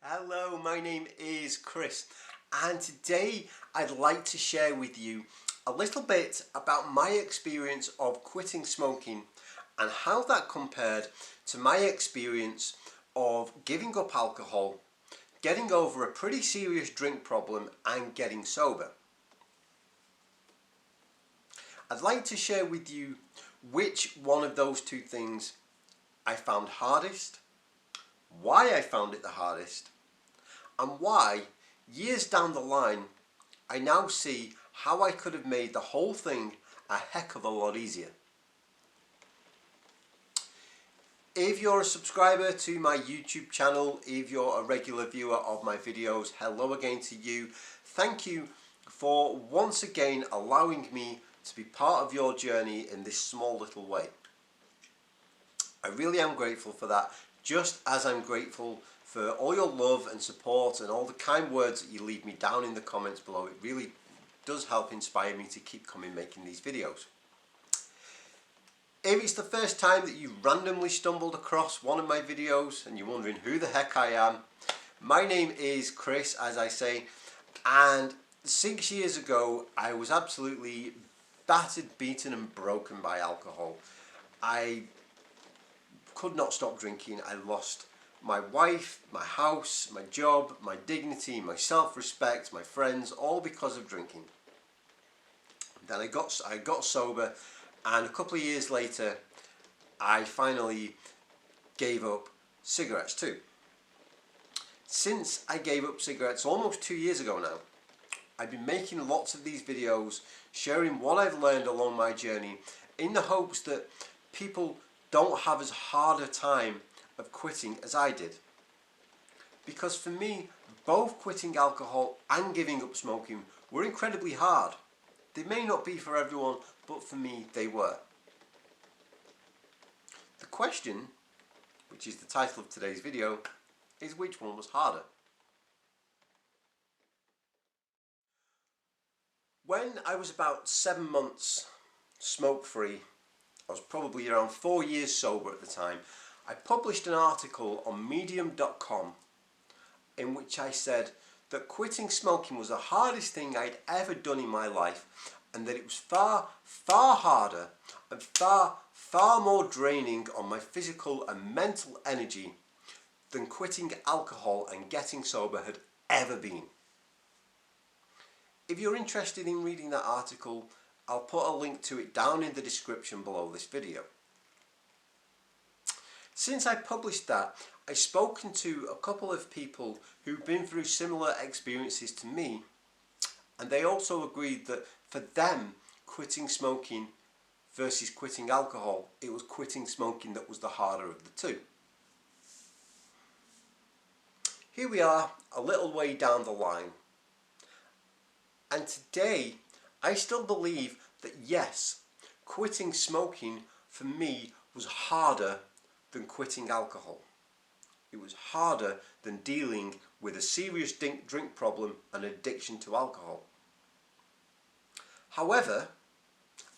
Hello, my name is Chris, and today I'd like to share with you a little bit about my experience of quitting smoking and how that compared to my experience of giving up alcohol, getting over a pretty serious drink problem and getting sober. I'd like to share with you which one of those two things I found hardest, why I found it the hardest, and why, years down the line, I now see how I could have made the whole thing a heck of a lot easier. If you're a subscriber to my YouTube channel, if you're a regular viewer of my videos, hello again to you. Thank you for once again allowing me to be part of your journey in this small little way. I really am grateful for that, just as I'm grateful for all your love and support and all the kind words that you leave me down in the comments below. It really does help inspire me to keep making these videos. If it's the first time that you randomly stumbled across one of my videos and you're wondering who the heck I am, my name is Chris, as I say, and 6 years ago I was absolutely battered, beaten and broken by alcohol. I could not stop drinking. I lost my wife, my house, my job, my dignity, my self-respect, my friends, all because of drinking. Then I got sober, and a couple of years later I finally gave up cigarettes too. Since I gave up cigarettes almost 2 years ago now, I've been making lots of these videos sharing what I've learned along my journey in the hopes that people don't have as hard a time of quitting as I did. Because for me, both quitting alcohol and giving up smoking were incredibly hard. They may not be for everyone, but for me they were. The question, which is the title of today's video, is which one was harder? When I was about 7 months smoke-free, I was probably around 4 years sober at the time, I published an article on medium.com in which I said that quitting smoking was the hardest thing I'd ever done in my life, and that it was far, far harder and far, far more draining on my physical and mental energy than quitting alcohol and getting sober had ever been. If you're interested in reading that article, I'll put a link to it down in the description below this video. Since I published that, I've spoken to a couple of people who've been through similar experiences to me, and they also agreed that for them, quitting smoking versus quitting alcohol, it was quitting smoking that was the harder of the two. Here we are, a little way down the line, and today I still believe that yes, quitting smoking for me was harder than quitting alcohol. It was harder than dealing with a serious drink problem and addiction to alcohol. However,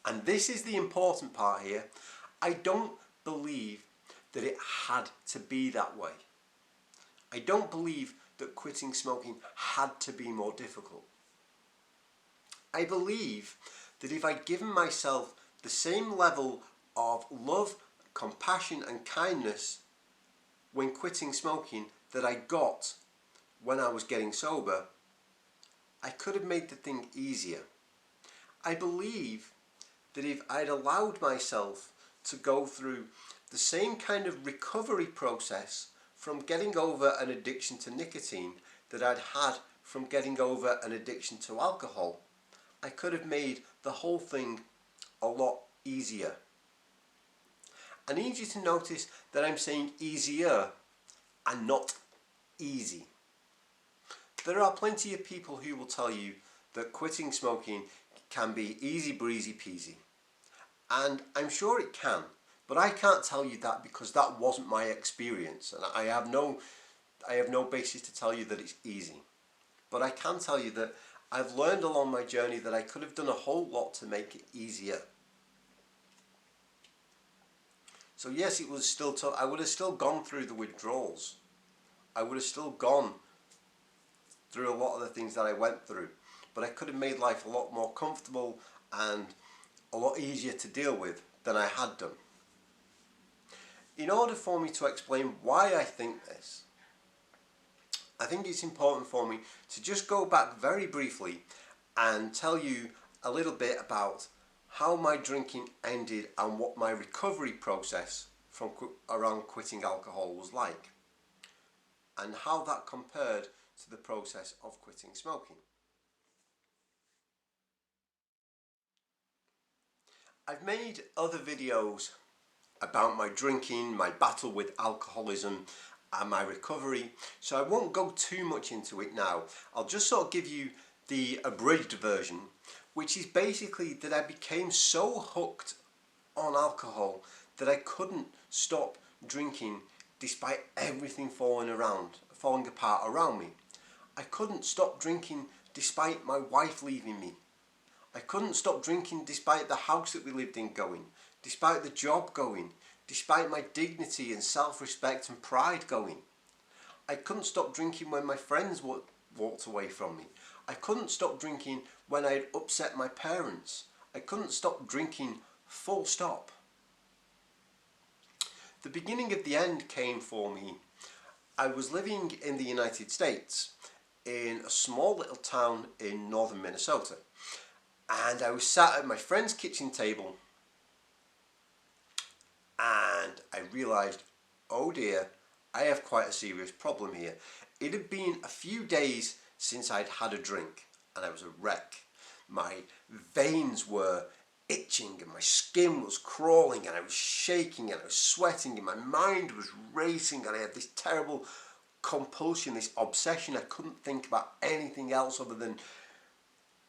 and this is the important part here, I don't believe that it had to be that way. I don't believe that quitting smoking had to be more difficult. I believe that if I'd given myself the same level of love, compassion and kindness when quitting smoking that I got when I was getting sober, I could have made the thing easier. I believe that if I'd allowed myself to go through the same kind of recovery process from getting over an addiction to nicotine that I'd had from getting over an addiction to alcohol, I could have made the whole thing a lot easier. I need you to notice that I'm saying easier and not easy. There are plenty of people who will tell you that quitting smoking can be easy breezy peasy. And I'm sure it can, but I can't tell you that because that wasn't my experience, and I have no basis to tell you that it's easy. But I can tell you that I've learned along my journey that I could have done a whole lot to make it easier. So yes, it was still tough. I would have still gone through the withdrawals. I would have still gone through a lot of the things that I went through, but I could have made life a lot more comfortable and a lot easier to deal with than I had done. In order for me to explain why I think this, I think it's important for me to just go back very briefly and tell you a little bit about how my drinking ended and what my recovery process from around quitting alcohol was like, and how that compared to the process of quitting smoking. I've made other videos about my drinking, my battle with alcoholism and my recovery, so I won't go too much into it now. I'll just sort of give you the abridged version, which is basically that I became so hooked on alcohol that I couldn't stop drinking despite everything falling apart around me. I couldn't stop drinking despite my wife leaving me. I couldn't stop drinking despite the house that we lived in going, despite the job going, despite my dignity and self-respect and pride going. I couldn't stop drinking when my friends walked away from me. I couldn't stop drinking when I'd upset my parents. I couldn't stop drinking, full stop. The beginning of the end came for me. I was living in the United States in a small little town in northern Minnesota, and I was sat at my friend's kitchen table and I realised, oh dear, I have quite a serious problem here. It had been a few days since I'd had a drink and I was a wreck. My veins were itching and my skin was crawling and I was shaking and I was sweating and my mind was racing and I had this terrible compulsion, this obsession. I couldn't think about anything else other than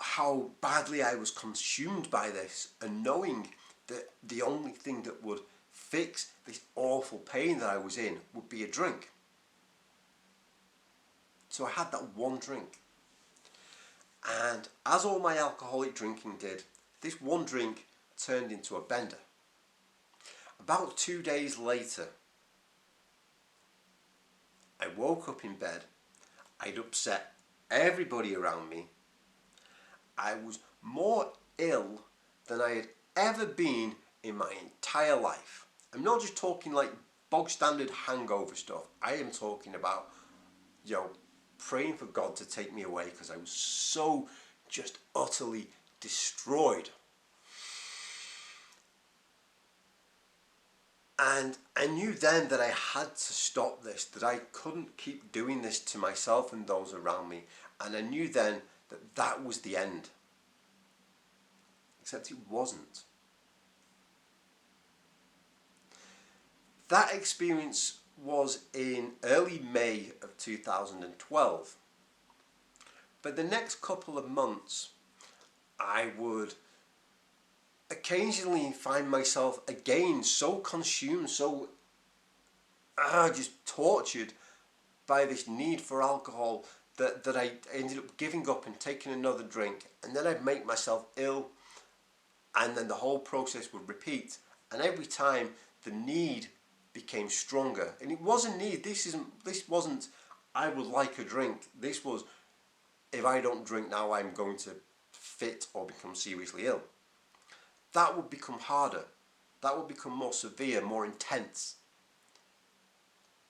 how badly I was consumed by this, and knowing that the only thing that would fix this awful pain that I was in would be a drink. So I had that one drink. And as all my alcoholic drinking did, this one drink turned into a bender. About 2 days later, I woke up in bed. I'd upset everybody around me. I was more ill than I had ever been in my entire life. I'm not just talking like bog standard hangover stuff. I am talking about, praying for God to take me away because I was so just utterly destroyed. And I knew then that I had to stop this, that I couldn't keep doing this to myself and those around me. And I knew then that that was the end. Except it wasn't. That experience was in early May of 2012. But the next couple of months, I would occasionally find myself again so consumed, so just tortured by this need for alcohol that I ended up giving up and taking another drink, and then I'd make myself ill, and then the whole process would repeat, and every time the need became stronger. And it was a need. This wasn't I would like a drink. This was, if I don't drink now, I'm going to fit or become seriously ill. That would become harder. That would become more severe, more intense.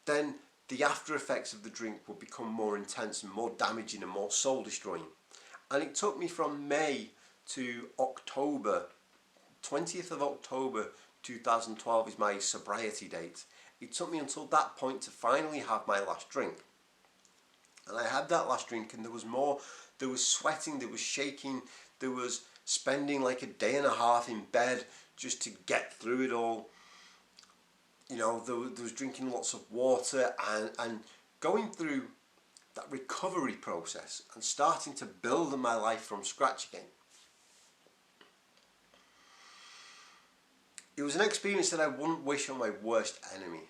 Then the after effects of the drink would become more intense and more damaging and more soul destroying. And it took me from May to October, 20th of October 2012 is my sobriety date. It took me until that point to finally have my last drink. And I had that last drink, and there was more. There was sweating, there was shaking, there was spending like a day and a half in bed just to get through it all. There was drinking lots of water and going through that recovery process and starting to build my life from scratch again. It was an experience that I wouldn't wish on my worst enemy.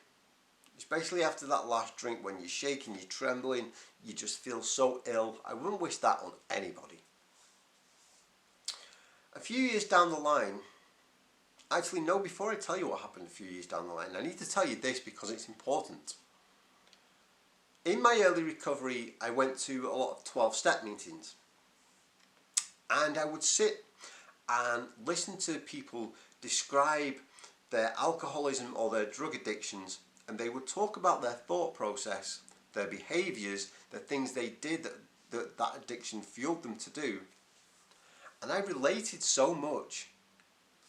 Especially after that last drink, when you're shaking, you're trembling, you just feel so ill. I wouldn't wish that on anybody. A few years down the line, actually no, before I tell you what happened a few years down the line, I need to tell you this because it's important. In my early recovery, I went to a lot of 12-step meetings, and I would sit and listen to people describe their alcoholism or their drug addictions, and they would talk about their thought process, their behaviours, the things they did that addiction fueled them to do. And I related so much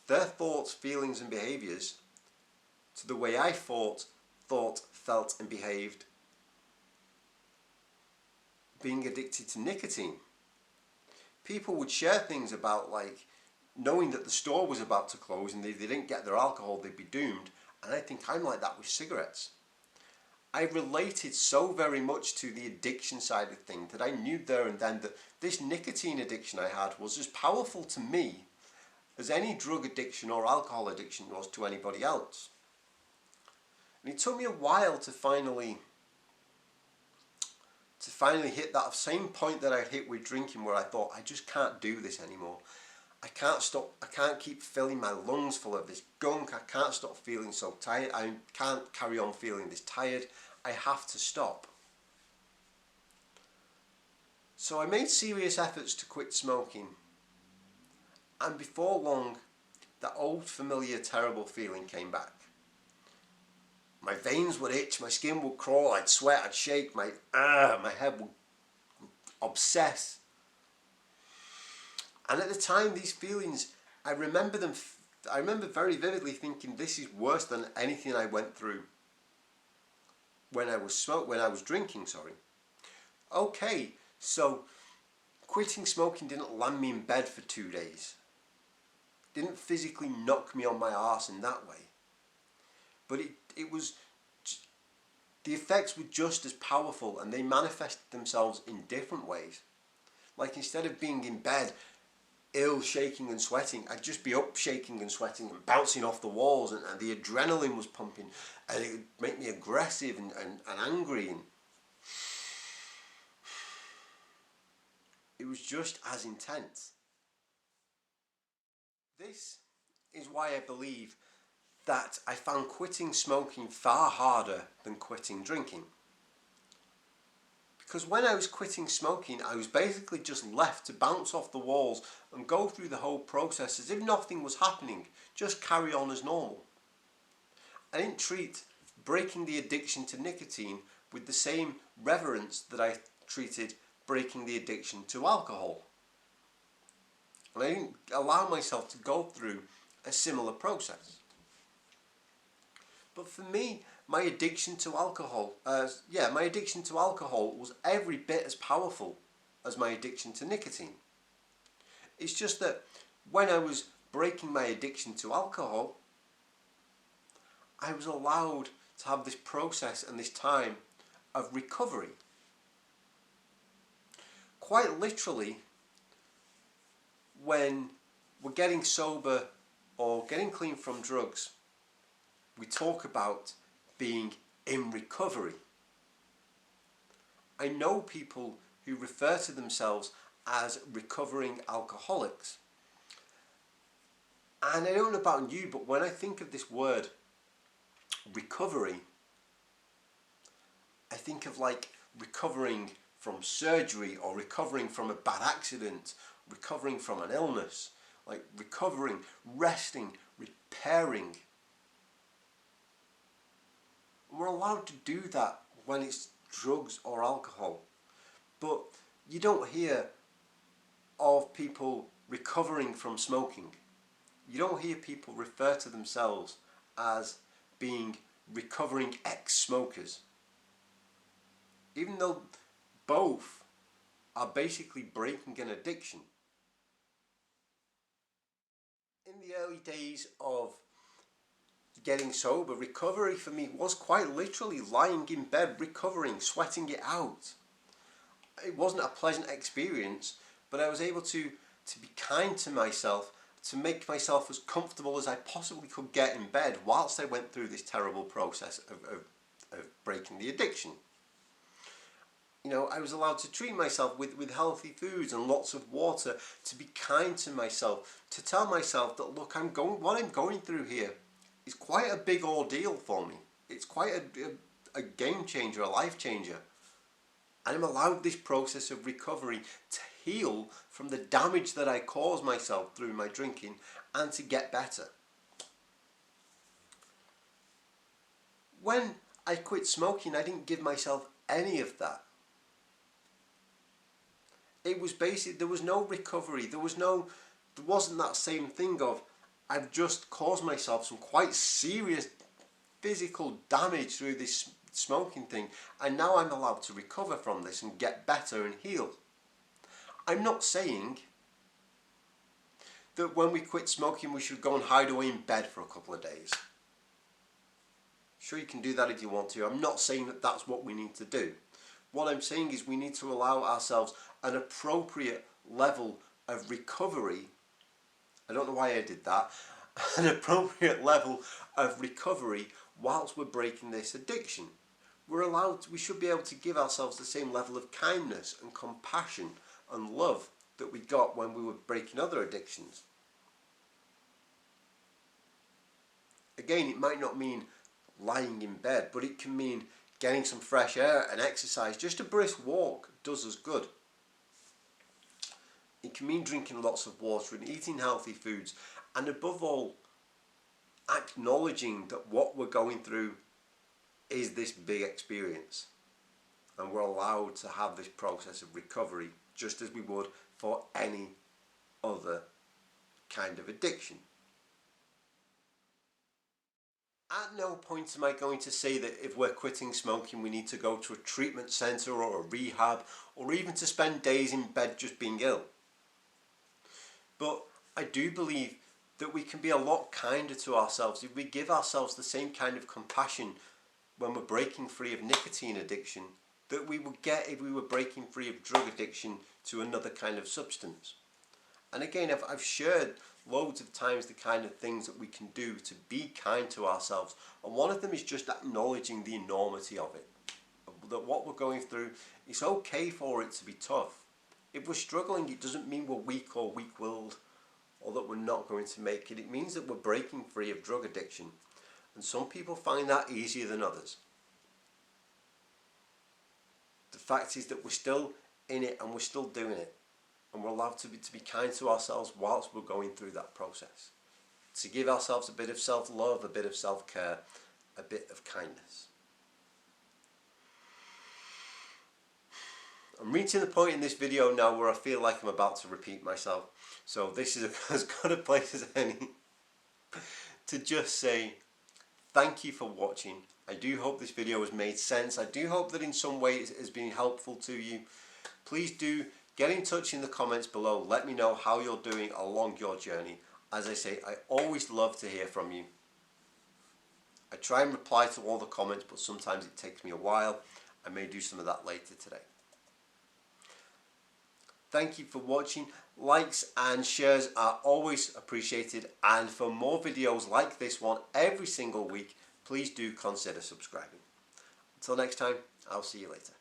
their thoughts, feelings and behaviours to the way I thought, felt and behaved being addicted to nicotine. People would share things about, like, knowing that the store was about to close and if they didn't get their alcohol they'd be doomed, and I think I'm like that with cigarettes. I related so very much to the addiction side of things that I knew there and then that this nicotine addiction I had was as powerful to me as any drug addiction or alcohol addiction was to anybody else. And it took me a while to finally hit that same point that I hit with drinking, where I thought, I just can't do this anymore. I can't stop. I can't keep filling my lungs full of this gunk. I can't stop feeling so tired. I can't carry on feeling this tired. I have to stop. So I made serious efforts to quit smoking. And before long, that old familiar terrible feeling came back. My veins would itch, my skin would crawl, I'd sweat, I'd shake, my head would obsess. And at the time, these feelings, I remember very vividly thinking, this is worse than anything I went through when I was drinking. Okay, so quitting smoking didn't land me in bed for 2 days. Didn't physically knock me on my arse in that way. But it was, the effects were just as powerful, and they manifested themselves in different ways. Like, instead of being in bed ill, shaking and sweating, I'd just be up shaking and sweating and bouncing off the walls, and the adrenaline was pumping, and it would make me aggressive and angry, and it was just as intense. This is why I believe that I found quitting smoking far harder than quitting drinking. Because when I was quitting smoking, I was basically just left to bounce off the walls and go through the whole process as if nothing was happening, just carry on as normal. I didn't treat breaking the addiction to nicotine with the same reverence that I treated breaking the addiction to alcohol. And I didn't allow myself to go through a similar process. But for me, my addiction to alcohol was every bit as powerful as my addiction to nicotine. It's just that when I was breaking my addiction to alcohol, I was allowed to have this process and this time of recovery. Quite literally, when we're getting sober or getting clean from drugs, we talk about being in recovery. I know people who refer to themselves as recovering alcoholics. And I don't know about you, but when I think of this word, recovery, I think of like recovering from surgery or recovering from a bad accident, recovering from an illness, like recovering, resting, repairing. We're allowed to do that when it's drugs or alcohol, but you don't hear of people recovering from smoking. You don't hear people refer to themselves as being recovering ex-smokers, even though both are basically breaking an addiction. In the early days of getting sober, recovery for me was quite literally lying in bed, recovering, sweating it out. It wasn't a pleasant experience, but I was able to be kind to myself, to make myself as comfortable as I possibly could get in bed whilst I went through this terrible process of breaking the addiction. You know, I was allowed to treat myself with healthy foods and lots of water, to be kind to myself, to tell myself that, look, what I'm going through here is quite a big ordeal for me. It's quite a game changer, a life changer. And I'm allowed this process of recovery to heal from the damage that I caused myself through my drinking and to get better. When I quit smoking, I didn't give myself any of that. It was basically, there was no recovery. There wasn't that same thing of, I've just caused myself some quite serious physical damage through this smoking thing, and now I'm allowed to recover from this and get better and heal. I'm not saying that when we quit smoking we should go and hide away in bed for a couple of days. Sure, you can do that if you want to. I'm not saying that that's what we need to do. What I'm saying is we need to allow ourselves an appropriate level of recovery. I don't know why I did that. An appropriate level of recovery whilst we're breaking this addiction. We should be able to give ourselves the same level of kindness and compassion and love that we got when we were breaking other addictions. Again, it might not mean lying in bed, but it can mean getting some fresh air and exercise. Just a brisk walk does us good. It can mean drinking lots of water and eating healthy foods, and above all, acknowledging that what we're going through is this big experience, and we're allowed to have this process of recovery just as we would for any other kind of addiction. At no point am I going to say that if we're quitting smoking we need to go to a treatment centre or a rehab, or even to spend days in bed just being ill. But I do believe that we can be a lot kinder to ourselves if we give ourselves the same kind of compassion when we're breaking free of nicotine addiction that we would get if we were breaking free of drug addiction to another kind of substance. And again, I've shared loads of times the kind of things that we can do to be kind to ourselves, and one of them is just acknowledging the enormity of it. That what we're going through, it's okay for it to be tough. If we're struggling, it doesn't mean we're weak or weak-willed, or that we're not going to make it. It means that we're breaking free of drug addiction, and some people find that easier than others. The fact is that we're still in it and we're still doing it, and we're allowed to be kind to ourselves whilst we're going through that process. To give ourselves a bit of self-love, a bit of self-care, a bit of kindness. I'm reaching the point in this video now where I feel like I'm about to repeat myself. So this is as good a place as any to just say thank you for watching. I do hope this video has made sense. I do hope that in some way it has been helpful to you. Please do get in touch in the comments below. Let me know how you're doing along your journey. As I say, I always love to hear from you. I try and reply to all the comments, but sometimes it takes me a while. I may do some of that later today. Thank you for watching. Likes and shares are always appreciated, and for more videos like this one every single week, please do consider subscribing. Until next time, I'll see you later.